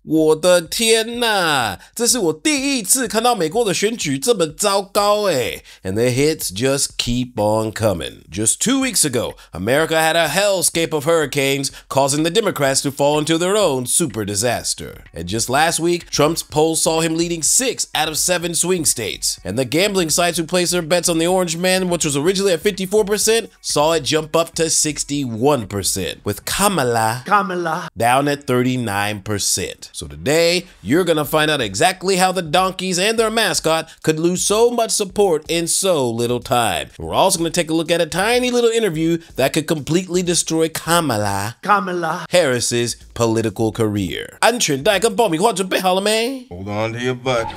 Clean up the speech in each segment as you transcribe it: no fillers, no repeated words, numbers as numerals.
我的天呐，这是我第一次看到美国的选举这么糟糕诶 And the hits just keep on coming. Just 2 weeks ago, America had a hellscape of hurricanes, causing the Democrats to fall into their own super disaster. And just last week, Trump's polls saw him leading 6 out of 7 swing states. And the gambling sites who placed their bets on the orange man, which was originally at 54%, saw it jump up to 61%, with Kamala down at 39%. So today, you're gonna find out exactly how the donkeys and their mascot could lose so much support in so little time. We're also gonna take a look at a tiny little interview that could completely destroy Kamala Harris's political career. 安全带跟爆米花准备好了没？ Hold on to your butts.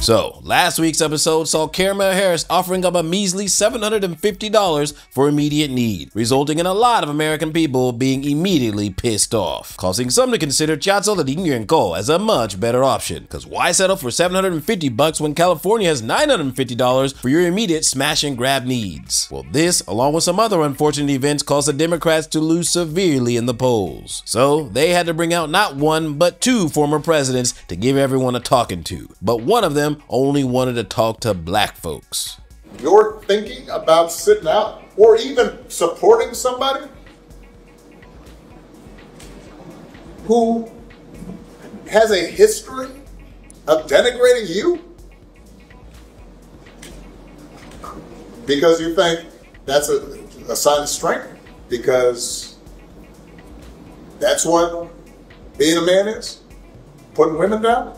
So, last week's episode saw Kamala Harris offering up a measly $750 for immediate need, resulting in a lot of American people being immediately pissed off, causing some to consider 加州的零元购 as a much better option, because why settle for $750 when California has $950 for your immediate smash and grab needs? Well, this, along with some other unfortunate events, caused the Democrats to lose severely in the polls. So, they had to bring out not one, but 2 former presidents to give everyone a talking to, but one of them only wanted to talk to black folks. You're thinking about sitting out or even supporting somebody who has a history of denigrating you because you think that's a sign of strength, because that's what being a man is, putting women down?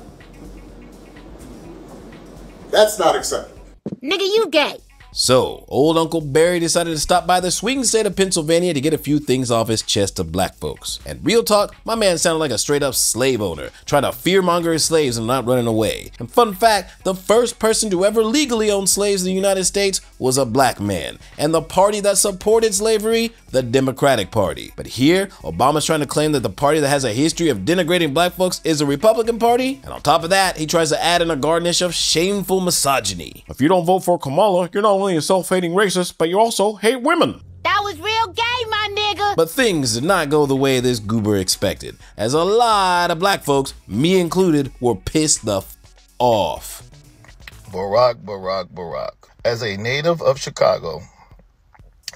That's not acceptable. Nigga, you gay. So, old Uncle Barry decided to stop by the swing state of Pennsylvania to get a few things off his chest to black folks. And real talk, my man sounded like a straight up slave owner, trying to fearmonger his slaves and not running away. And fun fact, the first person to ever legally own slaves in the United States was a black man. And the party that supported slavery, the Democratic Party. But here, Obama's trying to claim that the party that has a history of denigrating black folks is the Republican Party. And on top of that, he tries to add in a garnish of shameful misogyny. If you don't vote for Kamala, you're not only a self-hating racist, but you also hate women. That was real gay, my nigga. But things did not go the way this goober expected, as a lot of black folks, me included, were pissed the off. Barack. As a native of Chicago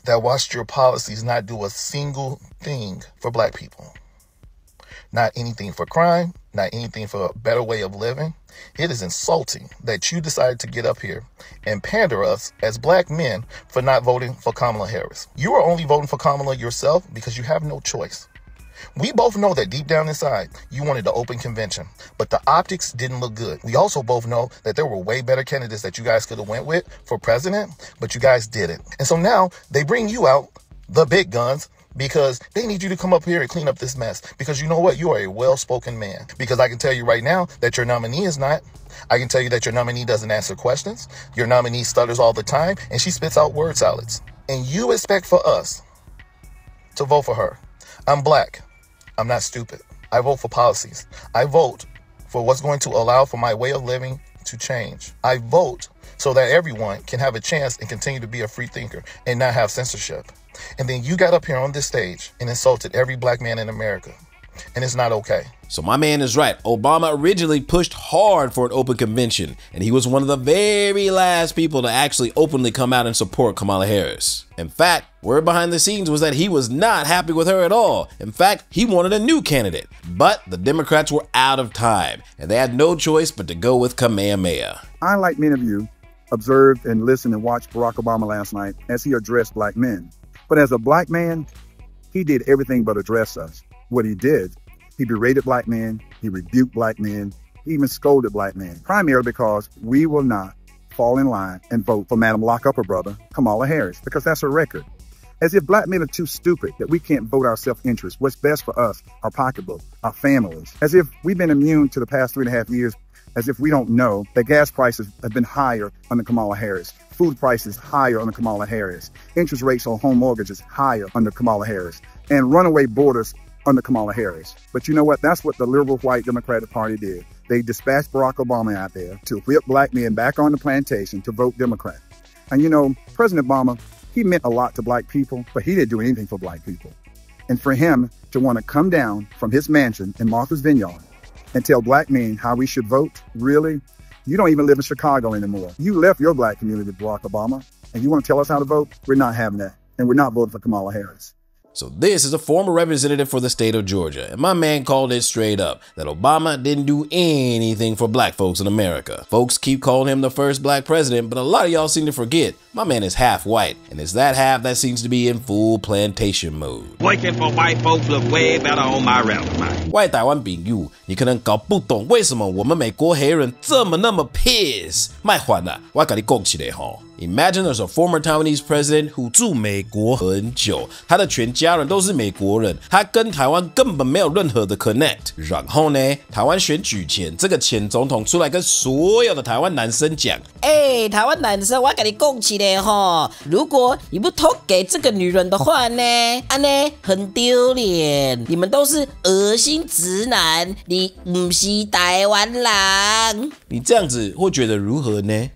that watched your policies not do a single thing for black people, not anything for crime, not anything for a better way of living, it is insulting that you decided to get up here and pander us as black men for not voting for Kamala Harris. You are only voting for Kamala yourself because you have no choice. We both know that deep down inside, you wanted the open convention, but the optics didn't look good. We also both know that there were way better candidates that you guys could have went with for president, but you guys didn't. And so now they bring you out, the big guns, because they need you to come up here and clean up this mess. Because you know what? You are a well-spoken man. Because I can tell you right now that your nominee is not. I can tell you that your nominee doesn't answer questions. Your nominee stutters all the time, and she spits out word salads. And you expect for us to vote for her. I'm black. I'm not stupid. I vote for policies. I vote for what's going to allow for my way of living to change. I vote so that everyone can have a chance and continue to be a free thinker and not have censorship. And then you got up here on this stage and insulted every black man in America. And it's not okay. So my man is right. Obama originally pushed hard for an open convention, and he was one of the very last people to actually openly come out and support Kamala Harris. In fact, word behind the scenes was that he was not happy with her at all. In fact, he wanted a new candidate. But the Democrats were out of time, and they had no choice but to go with Kamehameha. I, like many of you, observed and listened and watched Barack Obama last night as he addressed black men. But as a black man, he did everything but address us. What he did, he berated black men, he rebuked black men, he even scolded black men, primarily because we will not fall in line and vote for Madam Lock Up Her Brother, Kamala Harris, because that's her record. As if black men are too stupid that we can't vote our self-interest, what's best for us, our pocketbook, our families. As if we've been immune to the past 3.5 years, as if we don't know that gas prices have been higher under Kamala Harris, food prices higher under Kamala Harris, interest rates on home mortgages higher under Kamala Harris, and runaway borders under Kamala Harris. But you know what? That's what the liberal white Democratic Party did. They dispatched Barack Obama out there to whip black men back on the plantation to vote Democrat. And you know, President Obama, he meant a lot to black people, but he didn't do anything for black people. And for him to want to come down from his mansion in Martha's Vineyard and tell black men how we should vote, really? You don't even live in Chicago anymore. You left your black community, Barack Obama, and you want to tell us how to vote? We're not having that. And we're not voting for Kamala Harris. So this is a former representative for the state of Georgia, and my man called it straight up that Obama didn't do anything for black folks in America. Folks keep calling him the first black president, but a lot of y'all seem to forget my man is half white, and it's that half that seems to be in full plantation mode. Working for white folks look way better on my resume. 外台湾朋友，你可能搞不懂为什么我们美国黑人这么那么 pissed。卖还啦，我跟你讲起来吼。Imagine there's a former Taiwanese president who 住美国很久，他的全家人都是美国人，他跟台湾根本没有任何的 connect。然后呢，台湾选举前，这个前总统出来跟所有的台湾男生讲：“台湾男生，我跟你讲起来吼，如果你不投给这个女人的话呢，很丢脸，你们都是恶心直男，你不是台湾人。”你这样子会觉得如何呢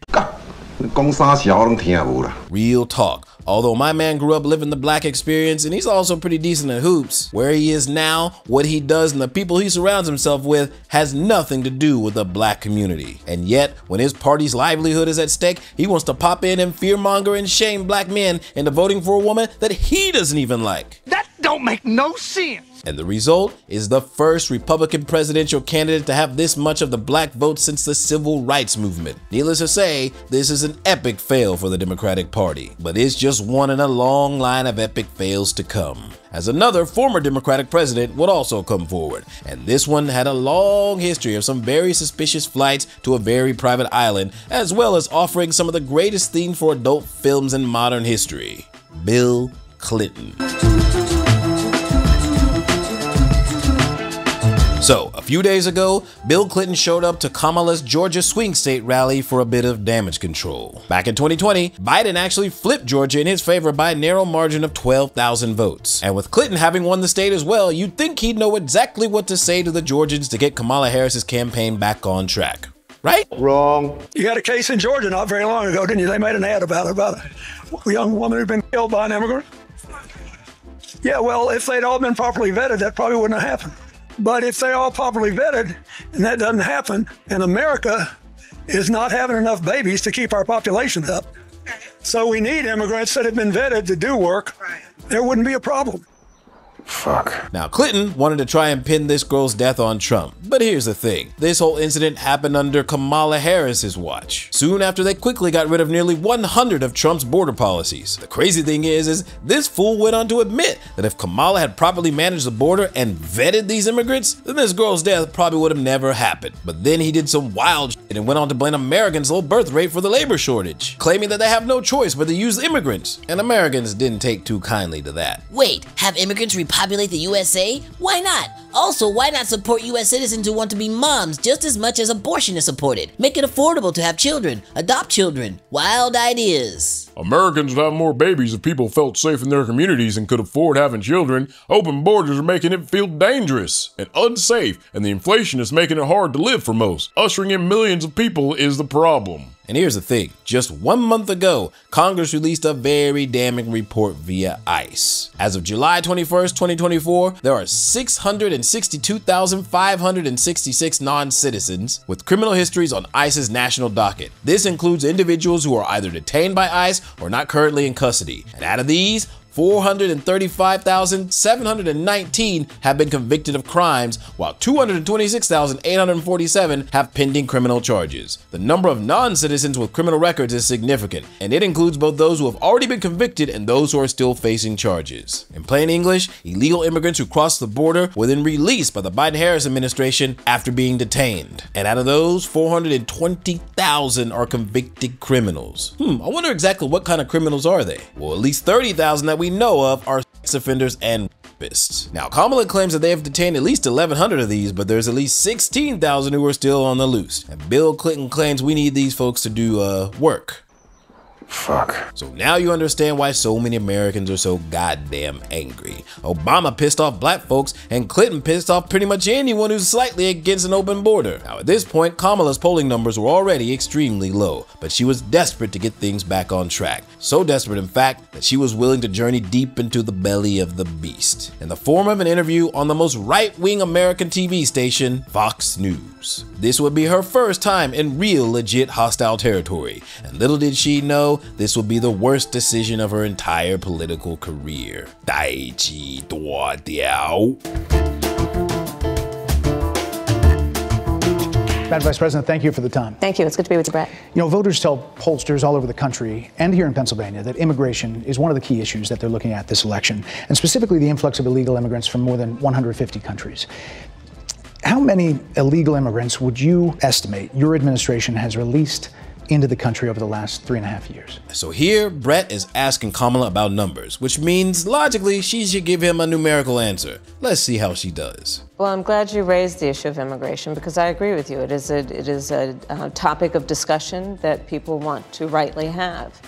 ？Real talk. Although my man grew up living the black experience and he's also pretty decent at hoops, where he is now, what he does, and the people he surrounds himself with has nothing to do with the black community. And yet, when his party's livelihood is at stake, he wants to pop in and fearmonger and shame black men into voting for a woman that he doesn't even like. That don't make no sense. And the result is the first Republican presidential candidate to have this much of the black vote since the civil rights movement. Needless to say, this is an epic fail for the Democratic Party, but it's just one in a long line of epic fails to come, as another former Democratic president would also come forward, and this one had a long history of some very suspicious flights to a very private island, as well as offering some of the greatest themes for adult films in modern history: Bill Clinton. So, a few days ago, Bill Clinton showed up to Kamala's Georgia swing state rally for a bit of damage control. Back in 2020, Biden actually flipped Georgia in his favor by a narrow margin of 12,000 votes. And with Clinton having won the state as well, you'd think he'd know exactly what to say to the Georgians to get Kamala Harris's campaign back on track. Right? Wrong. You had a case in Georgia not very long ago, didn't you? They made an ad about a young woman who'd been killed by an immigrant. Yeah, well, if they'd all been properly vetted, that probably wouldn't have happened. But if they're all properly vetted and that doesn't happen, and America is not having enough babies to keep our population up, so we need immigrants that have been vetted to do work, there wouldn't be a problem. Fuck. Now, Clinton wanted to try and pin this girl's death on Trump, but here's the thing. This whole incident happened under Kamala Harris's watch, soon after they quickly got rid of nearly 100 of Trump's border policies. The crazy thing is this fool went on to admit that if Kamala had properly managed the border and vetted these immigrants, then this girl's death probably would have never happened. But then he did some wild shit and went on to blame Americans' low birth rate for the labor shortage, claiming that they have no choice but to use immigrants, and Americans didn't take too kindly to that. Wait, have immigrants repopulate the USA? Why not? Also, why not support US citizens who want to be moms just as much as abortion is supported? Make it affordable to have children, adopt children. Wild ideas. Americans would have more babies if people felt safe in their communities and could afford having children. Open borders are making it feel dangerous and unsafe, and the inflation is making it hard to live for most. Ushering in millions of people is the problem. And here's the thing, just 1 month ago, Congress released a very damning report via ICE. As of July 21st, 2024, there are 662,566 non-citizens with criminal histories on ICE's national docket. This includes individuals who are either detained by ICE or not currently in custody. And out of these, 435,719 have been convicted of crimes, while 226,847 have pending criminal charges. The number of non-citizens with criminal records is significant, and it includes both those who have already been convicted and those who are still facing charges. In plain English, illegal immigrants who cross the border were then released by the Biden-Harris administration after being detained. And out of those, 420,000 are convicted criminals. I wonder exactly what kind of criminals are they? Well, at least 30,000 that we know of are sex offenders and rapists. Now, Kamala claims that they have detained at least 1,100 of these, but there's at least 16,000 who are still on the loose. And Bill Clinton claims we need these folks to do work. Fuck. So now you understand why so many Americans are so goddamn angry. Obama pissed off black folks, and Clinton pissed off pretty much anyone who's slightly against an open border. Now at this point, Kamala's polling numbers were already extremely low, but she was desperate to get things back on track. So desperate, in fact, that she was willing to journey deep into the belly of the beast, in the form of an interview on the most right-wing American TV station, Fox News. This would be her first time in real legit hostile territory, and little did she know this would be the worst decision of her entire political career. 代志大条. Madam Vice President, thank you for the time. Thank you. It's good to be with you, Brett. You know, voters tell pollsters all over the country and here in Pennsylvania that immigration is one of the key issues that they're looking at this election, and specifically the influx of illegal immigrants from more than 150 countries. How many illegal immigrants would you estimate your administration has released into the country over the last 3.5 years? So here, Brett is asking Kamala about numbers, which means logically she should give him a numerical answer. Let's see how she does. Well, I'm glad you raised the issue of immigration because I agree with you. It is a topic of discussion that people want to rightly have.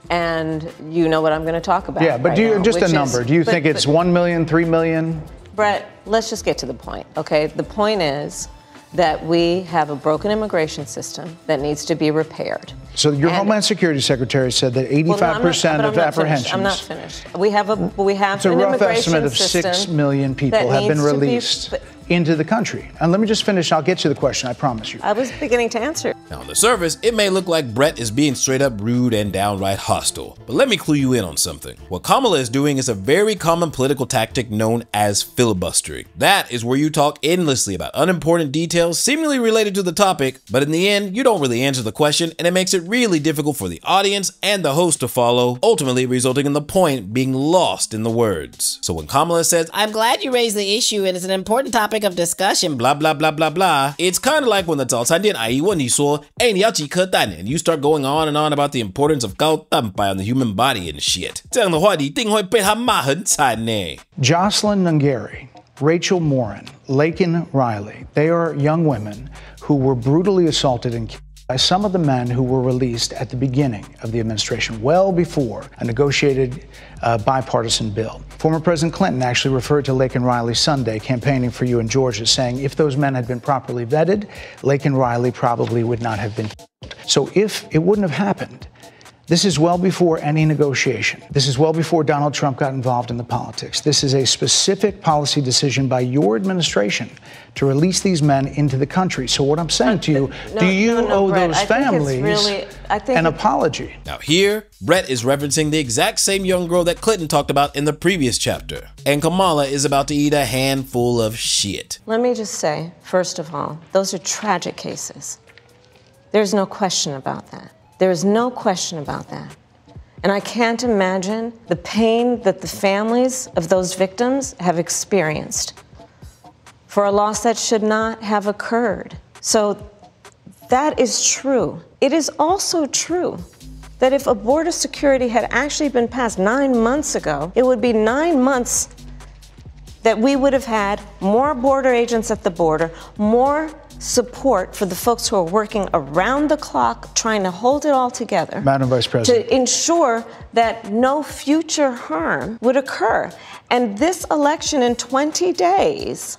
And you know what I'm going to talk about. Yeah, but right do you, now, just a number, do you think it's 1 million, 3 million? Brett, let's just get to the point, okay? The point is that we have a broken immigration system that needs to be repaired. So your Homeland Security Secretary said that 85% of apprehensions. I'm not finished. We have an it's a rough estimate of 6 million people have been released into the country. And let me just finish. I'll get to the question, I promise you. I was beginning to answer. Now on the surface, it may look like Brett is being straight up rude and downright hostile, but let me clue you in on something. What Kamala is doing is a very common political tactic known as filibustering. That is where you talk endlessly about unimportant details seemingly related to the topic, but in the end, you don't really answer the question, and it makes it really difficult for the audience and the host to follow, ultimately resulting in the point being lost in the words. So when Kamala says, I'm glad you raised the issue and it's an important topic of discussion, blah blah blah blah blah, it's kind of like when the 早餐店阿姨问你说，你要几颗蛋 and you start going on and on about the importance of 高蛋白 on the human body and shit. 这样的话，你一定会被他骂很惨呢。Jocelyn Nungari, Rachel Morin, Laken Riley, they are young women who were brutally assaulted and killed by some of the men who were released at the beginning of the administration, well before a negotiated bipartisan bill. Former President Clinton actually referred to Laken Riley Sunday campaigning for you in Georgia, saying if those men had been properly vetted, Laken Riley probably would not have been killed. So if it wouldn't have happened, this is well before any negotiation. This is well before Donald Trump got involved in the politics. This is a specific policy decision by your administration to release these men into the country. So what I'm saying to you, do you owe those families an apology? Now here, Brett is referencing the exact same young girl that Clinton talked about in the previous chapter. And Kamala is about to eat a handful of shit. Let me just say, first of all, those are tragic cases. There's no question about that. There's no question about that. And I can't imagine the pain that the families of those victims have experienced for a loss that should not have occurred. So that is true. It is also true that if a border security had actually been passed 9 months ago, it would be 9 months that we would have had more border agents at the border, more support for the folks who are working around the clock trying to hold it all together. Madam Vice President. To ensure that no future harm would occur. And this election in 20 days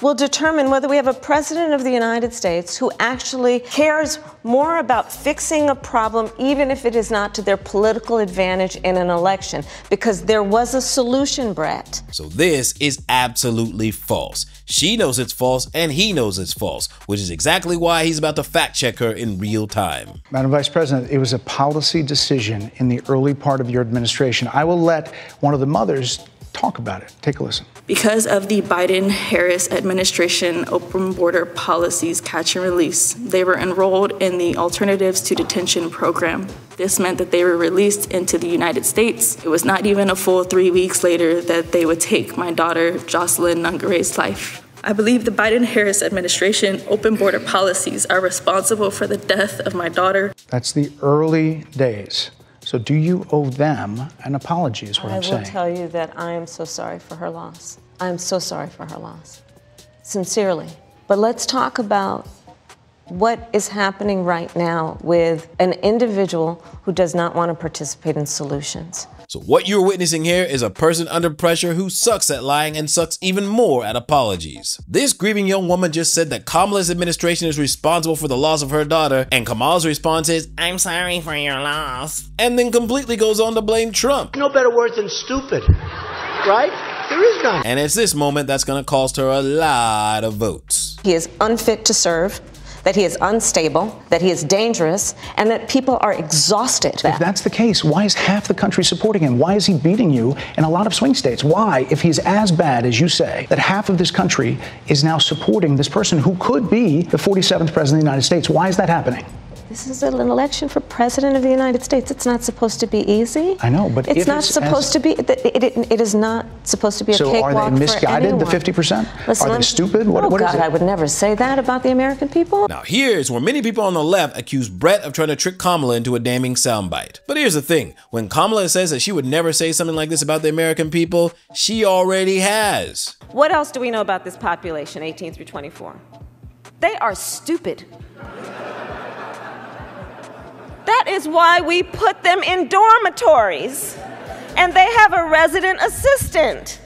will determine whether we have a president of the United States who actually cares more about fixing a problem, even if it is not to their political advantage in an election, because there was a solution, Brett. So this is absolutely false. She knows it's false and he knows it's false, which is exactly why he's about to fact check her in real time. Madam Vice President, it was a policy decision in the early part of your administration. I will let one of the mothers talk about it. Take a listen. Because of the Biden-Harris administration open border policies catch and release, they were enrolled in the Alternatives to Detention program. This meant that they were released into the United States. It was not even a full 3 weeks later that they would take my daughter, Jocelyn Nungari's life. I believe the Biden-Harris administration open border policies are responsible for the death of my daughter. That's the early days. So do you owe them an apology is what I'm saying. I will tell you that I am so sorry for her loss. I am so sorry for her loss. Sincerely. But let's talk about what is happening right now with an individual who does not want to participate in solutions. So what you're witnessing here is a person under pressure who sucks at lying and sucks even more at apologies. This grieving young woman just said that Kamala's administration is responsible for the loss of her daughter, and Kamala's response is, "I'm sorry for your loss," and then completely goes on to blame Trump. No better word than stupid, right? There is none. And it's this moment that's gonna cost her a lot of votes. He is unfit to serve, that he is unstable, that he is dangerous, and that people are exhausted. If that's the case, why is half the country supporting him? Why is he beating you in a lot of swing states? Why, if he's as bad as you say, that half of this country is now supporting this person who could be the 47th president of the United States? Why is that happening? This is an election for president of the United States. It's not supposed to be easy. I know, but it's not supposed to be. It is not supposed to be a cakewalk for anyone. So are they misguided, the 50%? Are they stupid? What is God, it? I would never say that about the American people. Now here's where many people on the left accuse Brett of trying to trick Kamala into a damning soundbite. But here's the thing, when Kamala says that she would never say something like this about the American people, she already has. What else do we know about this population, 18 through 24? They are stupid. That is why we put them in dormitories, and they have a resident assistant.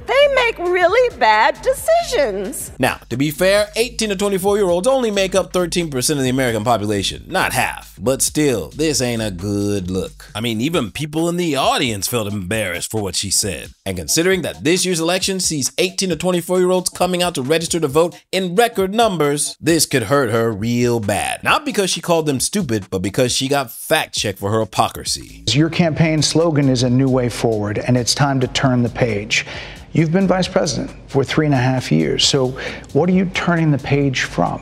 They make really bad decisions. Now, to be fair, 18 to 24-year-olds only make up 13% of the American population, not half. But still, this ain't a good look. I mean, even people in the audience felt embarrassed for what she said. And considering that this year's election sees 18 to 24-year-olds coming out to register to vote in record numbers, this could hurt her real bad. Not because she called them stupid, but because she got fact-checked for her hypocrisy. Your campaign slogan is a new way forward, and it's time to turn the page. You've been vice president for 3.5 years, so what are you turning the page from?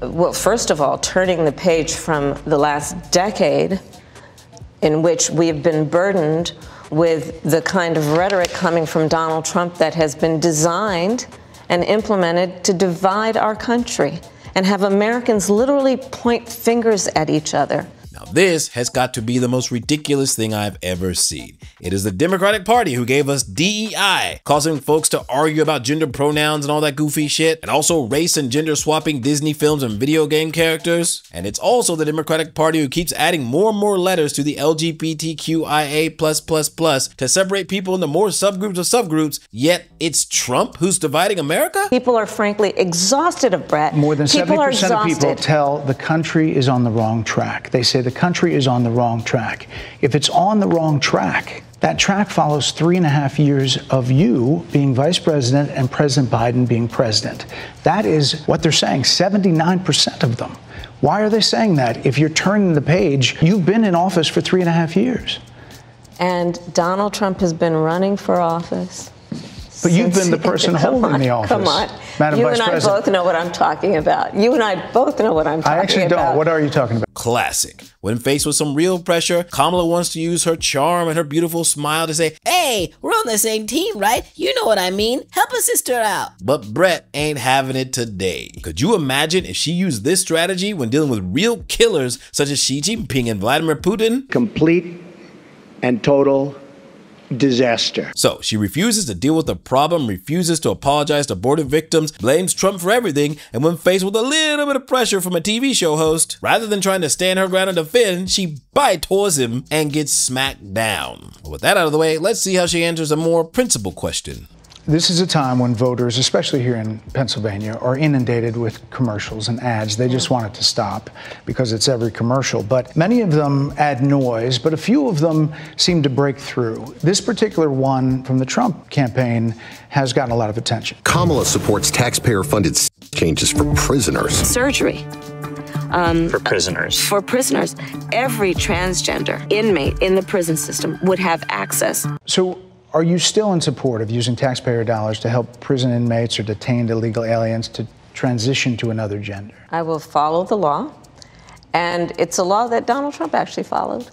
Well, first of all, turning the page from the last decade in which we've been burdened with the kind of rhetoric coming from Donald Trump that has been designed and implemented to divide our country and have Americans literally point fingers at each other. Now this has got to be the most ridiculous thing I've ever seen. It is the Democratic Party who gave us DEI, causing folks to argue about gender pronouns and all that goofy shit, and also race and gender swapping Disney films and video game characters. And it's also the Democratic Party who keeps adding more and more letters to the LGBTQIA+++ to separate people into more subgroups of subgroups, yet it's Trump who's dividing America? People are frankly exhausted of Brett. More than 70% of people tell the country is on the wrong track. They say the country is on the wrong track. If it's on the wrong track, that track follows 3.5 years of you being vice president and President Biden being president. That is what they're saying, 79% of them. Why are they saying that? If you're turning the page, you've been in office for 3.5 years. And Donald Trump has been running for office. But you've been the person holding the office. Come on. Madam You Vice and I President. both know what I'm talking about. You and I both know what I'm talking about. I actually don't. What are you talking about? Classic. When faced with some real pressure, Kamala wants to use her charm and her beautiful smile to say, "Hey, we're on the same team, right? You know what I mean. Help a sister out." But Brett ain't having it today. Could you imagine if she used this strategy when dealing with real killers such as Xi Jinping and Vladimir Putin? Complete and total disaster. So she refuses to deal with the problem, refuses to apologize to aborted victims, blames Trump for everything, and when faced with a little bit of pressure from a TV show host, rather than trying to stand her ground and defend, she bites towards him and gets smacked down. With that out of the way, let's see how she answers a more principled question. This is a time when voters, especially here in Pennsylvania, are inundated with commercials and ads. They just want it to stop because it's every commercial. But many of them add noise, but a few of them seem to break through. This particular one from the Trump campaign has gotten a lot of attention. Kamala supports taxpayer-funded changes for prisoners. Surgery. For prisoners. For prisoners. Every transgender inmate in the prison system would have access. So are you still in support of using taxpayer dollars to help prison inmates or detained illegal aliens to transition to another gender? I will follow the law, and it's a law that Donald Trump actually followed.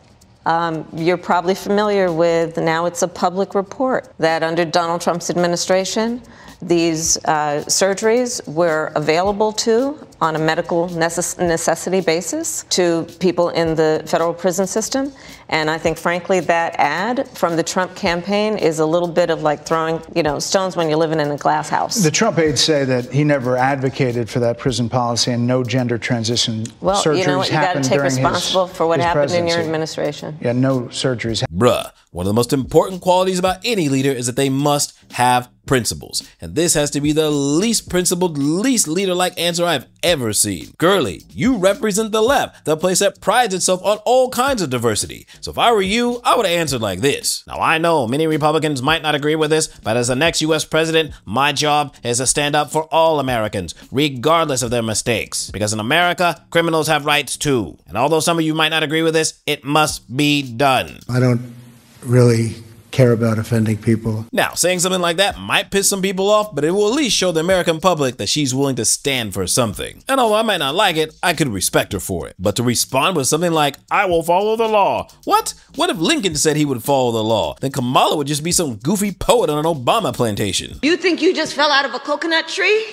You're probably familiar with, now it's a public report, that under Donald Trump's administration, these surgeries were available to on a medical necessity basis to people in the federal prison system. And I think, frankly, that ad from the Trump campaign is a little bit of like throwing, stones when you're living in a glass house. The Trump aides say that he never advocated for that prison policy and no gender transition surgeries you know what? You got to take responsible for what happened presidency. in your administration. Yeah, no surgeries. Bruh, one of the most important qualities about any leader is that they must have principles. And this has to be the least principled, least leader-like answer I've ever seen. Girly, you represent the left, the place that prides itself on all kinds of diversity. So if I were you, I would have answered like this. Now I know many Republicans might not agree with this, but as the next US president, my job is to stand up for all Americans, regardless of their mistakes. Because in America, criminals have rights too. And although some of you might not agree with this, it must be done. I don't really care about offending people. Now, saying something like that might piss some people off, but it will at least show the American public that she's willing to stand for something. And although I might not like it, I could respect her for it. But to respond with something like, I will follow the law. What? What if Lincoln said he would follow the law? Then Kamala would just be some goofy poet on an Obama plantation. You think you just fell out of a coconut tree?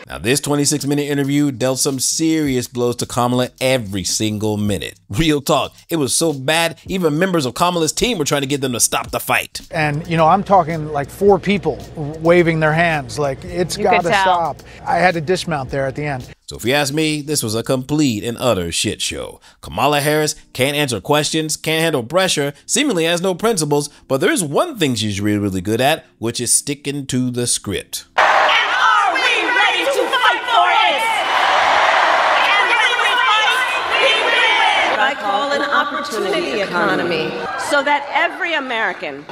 Now, this 26-minute interview dealt some serious blows to Kamala every single minute. Real talk, it was so bad, even members of Kamala's team were trying to get them to stop the fight. And, I'm talking like 4 people waving their hands, like, it's got to stop. I had to dismount there at the end. So if you ask me, this was a complete and utter shit show. Kamala Harris can't answer questions, can't handle pressure, seemingly has no principles, but there is one thing she's really, really good at, which is sticking to the script. I call an opportunity economy, so that every American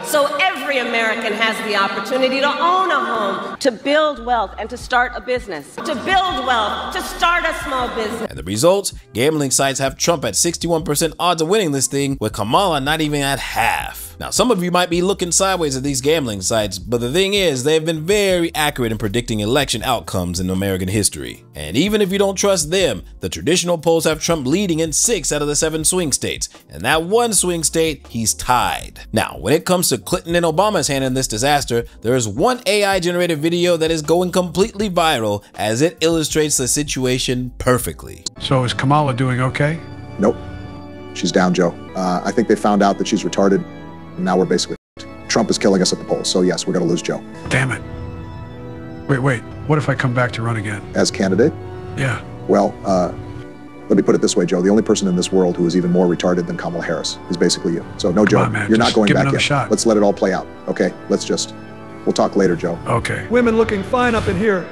has the opportunity to own a home, to build wealth and to start a business, to build wealth, to start a small business. And the results? Gambling sites have Trump at 61% odds of winning this thing, with Kamala not even at half. Now, some of you might be looking sideways at these gambling sites, but the thing is, they've been very accurate in predicting election outcomes in American history. And even if you don't trust them, the traditional polls have Trump leading in 6 out of the 7 swing states. And that one swing state, he's tied. Now, when it comes to Clinton and Obama's hand in this disaster, there is one AI-generated video that is going completely viral as it illustrates the situation perfectly. So is Kamala doing okay? Nope. She's down, Joe. I think they found out that she's retarded. Now we're basically Trump is killing us at the polls. So yes, we're going to lose Joe. Damn it. Wait. What if I come back to run again? As candidate? Yeah. Well, let me put it this way, Joe. The only person in this world who is even more retarded than Kamala Harris is basically you. So no, Joe, on, man. You're Just not going give back another in. shot. Let's let it all play out. Okay, we'll talk later, Joe. Okay. Women looking fine up in here.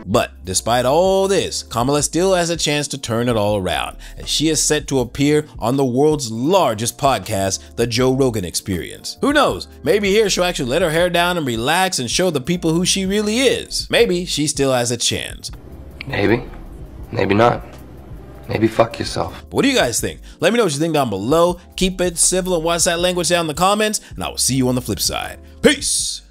But despite all this, Kamala still has a chance to turn it all around, as she is set to appear on the world's largest podcast, The Joe Rogan Experience. Who knows? Maybe here she'll actually let her hair down and relax and show the people who she really is. Maybe she still has a chance. Maybe. Maybe not. Maybe fuck yourself. But what do you guys think? Let me know what you think down below. Keep it civil and watch that language down in the comments, and I will see you on the flip side. Peace!